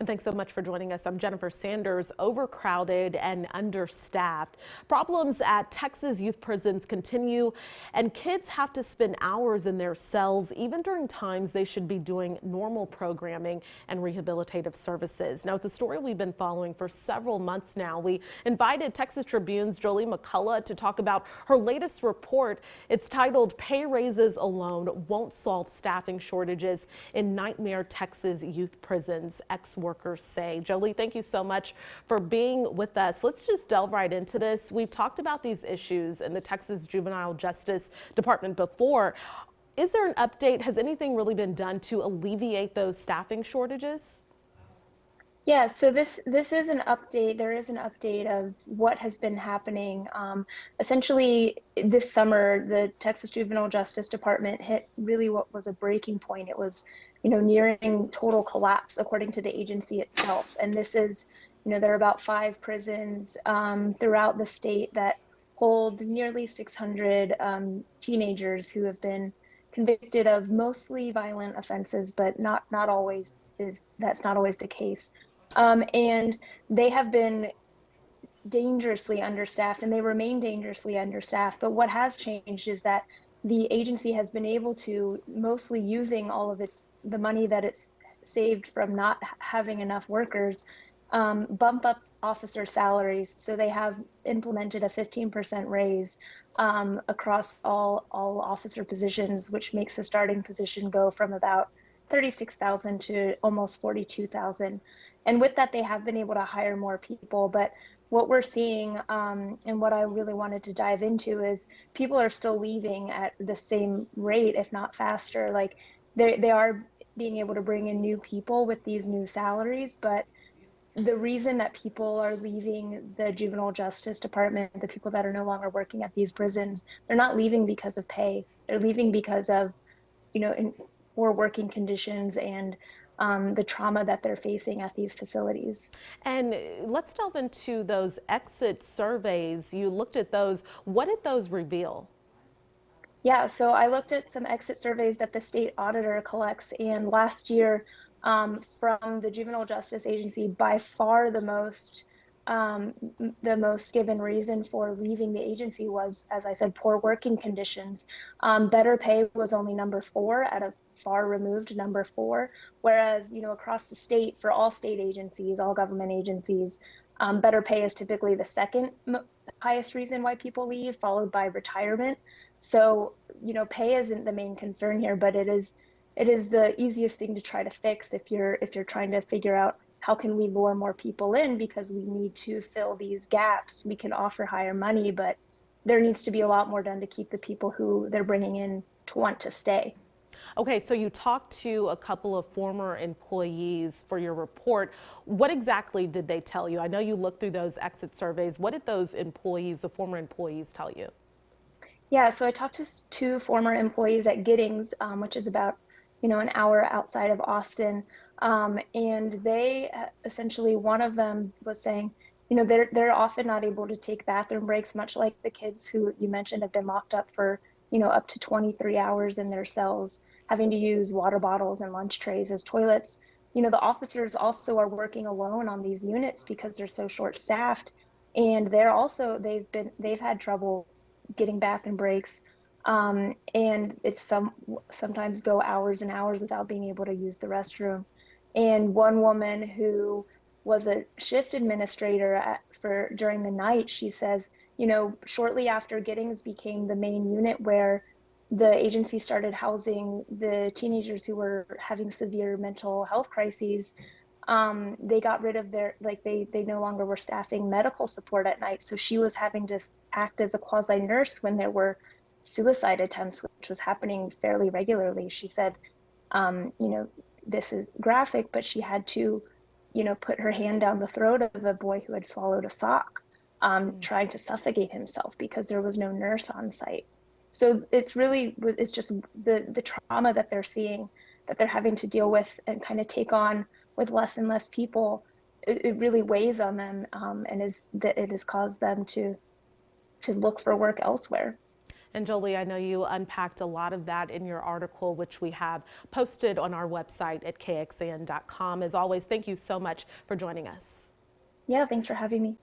And thanks so much for joining us. I'm Jennifer Sanders. Overcrowded and understaffed. Problems at Texas youth prisons continue, and kids have to spend hours in their cells, even during times they should be doing normal programming and rehabilitative services. Now, it's a story we've been following for several months now. We invited Texas Tribune's Jolie McCullough to talk about her latest report. It's titled "Pay Raises Alone Won't Solve Staffing Shortages in Nightmare Texas Youth Prisons," workers say. Jolie, thank you so much for being with us. Let's just delve right into this. We've talked about these issues in the Texas Juvenile Justice Department before. Is there an update? Has anything really been done to alleviate those staffing shortages? Yeah, so this is an update. There is an update of what has been happening. Essentially, this summer, the Texas Juvenile Justice Department hit really what was a breaking point. It was, nearing total collapse, according to the agency itself. And this is, there are about 5 prisons throughout the state that hold nearly 600 teenagers who have been convicted of mostly violent offenses, but that's not always the case. And they have been dangerously understaffed, and they remain dangerously understaffed. But what has changed is that the agency has been able to, mostly using all of the money that it's saved from not having enough workers, bump up officer salaries. So they have implemented a 15% raise across all officer positions, which makes the starting position go from about 36,000 to almost 42,000. And with that, they have been able to hire more people. But what we're seeing, and what I really wanted to dive into, is people are still leaving at the same rate, if not faster. Like they are being able to bring in new people with these new salaries, but the reason that people are leaving the Juvenile Justice Department, the people that are no longer working at these prisons, they're not leaving because of pay. They're leaving because of, poor working conditions and the trauma that they're facing at these facilities. And let's delve into those exit surveys. You looked at those. What did those reveal? Yeah, so I looked at some exit surveys that the state auditor collects, and last year, from the Juvenile Justice Agency, by far the most given reason for leaving the agency was, as I said, poor working conditions. Better pay was only number 4, at a far removed number 4, whereas across the state, for all state agencies, all government agencies, better pay is typically the second highest reason why people leave, followed by retirement. So, pay isn't the main concern here, but it is the easiest thing to try to fix if you're trying to figure out how can we lure more people in, because we need to fill these gaps. We can offer higher money, but there needs to be a lot more done to keep the people who they're bringing in to want to stay. Okay, so you talked to a couple of former employees for your report. What exactly did they tell you? I know you looked through those exit surveys. What did those employees, the former employees, tell you? Yeah, so I talked to 2 former employees at Giddings, which is about, an hour outside of Austin. And they essentially, one of them was saying, they're often not able to take bathroom breaks, much like the kids who you mentioned have been locked up for, up to 23 hours in their cells, having to use water bottles and lunch trays as toilets. The officers also are working alone on these units because they're so short-staffed, and they've had trouble getting bathroom breaks, and sometimes go hours and hours without being able to use the restroom. And one woman who was a shift administrator for during the night, she says, shortly after Giddings became the main unit where the agency started housing the teenagers who were having severe mental health crises, they got rid of they no longer were staffing medical support at night. So she was having to act as a quasi nurse when there were suicide attempts, which was happening fairly regularly. She said, this is graphic, but she had to, put her hand down the throat of a boy who had swallowed a sock, trying to suffocate himself because there was no nurse on site. So it's just the trauma that they're seeing, that they're having to deal with and kind of take on with less and less people. It really weighs on them, and it has caused them to look for work elsewhere. And Jolie, I know you unpacked a lot of that in your article, which we have posted on our website at KXAN.com. As always, thank you so much for joining us. Yeah, thanks for having me.